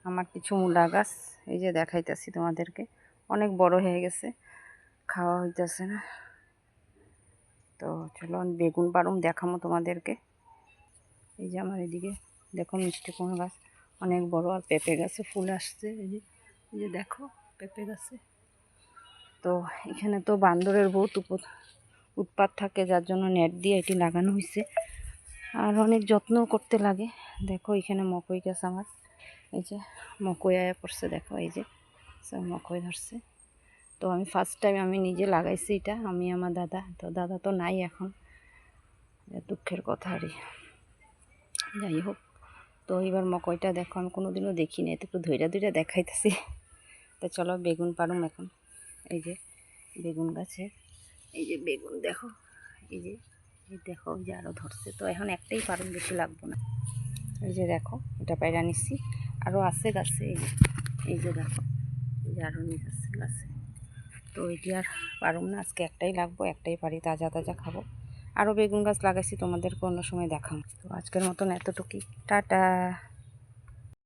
আমার কিছু মূলা গাছ এই যে দেখাইতেছি তোমাদেরকে, অনেক বড় হয়ে গেছে, খাওয়া হইতেছে না। তো চলো বেগুন পারুম দেখামো তোমাদেরকে। এই যে আমার এদিকে দেখো মিষ্টি কুমড়া গাছ অনেক বড়, আর পেঁপে গাছে ফুল আসছে। এই যে দেখো পেঁপে গাছে। তো এখানে তো বান্দরের বহুত উৎপাত থাকে, যার জন্য নেট দিয়ে এটি লাগানো হয়েছে, আর অনেক যত্ন করতে লাগে। দেখো এখানে মকই গাছ আমার, এই যে মকই আয়া পড়ছে, দেখো এই যে সব মকই ধরছে। তো আমি ফার্স্ট টাইম আমি নিজে লাগাইছি এটা, আমি আমার দাদা, তো দাদা তো নাই এখন, দুঃখের কথা। আর যাই হোক, তো এবার মকইটা দেখো আমি কোনোদিনও দেখি না, একটু ধৈর্য ধৈর্য দেখাইতেছি। তো চলো বেগুন পারুম এখন। এই যে বেগুন গাছে, এই যে বেগুন দেখো, এই যে দেখো ওই যে আরও ধরছে। তো এখন একটাই পারুম, বেশি লাগবো না। এই যে দেখো এটা পায়রা নিচ্ছি, আরও আছে গাছে। এই যে দেখো এই যে আরও নিয়ে আসছে গাছে। তো এটি আর পারুম না, আজকে একটাই লাগবো, একটাই পারি, তাজা তাজা খাবো। আরও বেগুন গাছ লাগাইছি, তোমাদেরকে অন্য সময় দেখাম। তো আজকের মতন এতটুকুই, টাটা।